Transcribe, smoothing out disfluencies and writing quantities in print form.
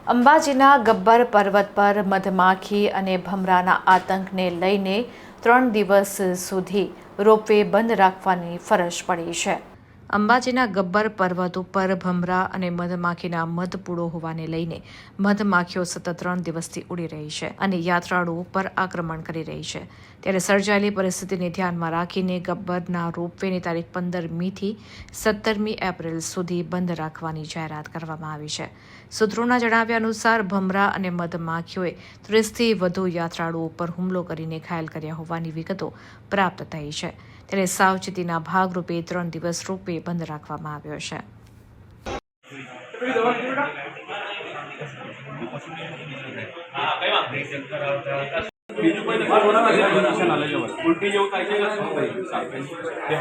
અંબાજીના ગબ્બર પર્વત પર મધમાખી અને ભમરાના આતંકને લઈને 3 દિવસ સુધી રોપવે બંધ રાખવાની ફરજ પડી છે. અંબાજીના ગબ્બર પર્વત ઉપર ભમરા અને મધમાખીના મધપૂડો હોવાને લઈને મધમાખીઓ સતત 3 દિવસથી ઉડી રહી છે અને યાત્રાળુઓ પર આક્રમણ કરી રહી છે. ત્યારે સર્જાયેલી પરિસ્થિતિને ધ્યાનમાં રાખીને ગબ્બરના રોપવેની તારીખ 15 મીથી 17મી એપ્રિલ સુધી બંધ રાખવાની જાહેરાત કરવામાં આવી છે. સૂત્રોના જણાવ્યા અનુસાર ભમરા અને મધમાખીઓએ 30થી વધુ યાત્રાળુઓ પર હુમલો કરીને ઘાયલ કર્યા હોવાની વિગતો પ્રાપ્ત થઈ છે. ત્યારે સાવચેતીના ભાગરૂપે 3 દિવસ રોપવે બંધ રાખવામાં આવ્યો છે. બીજું કોઈ ઉલટી જેવું થાય છે.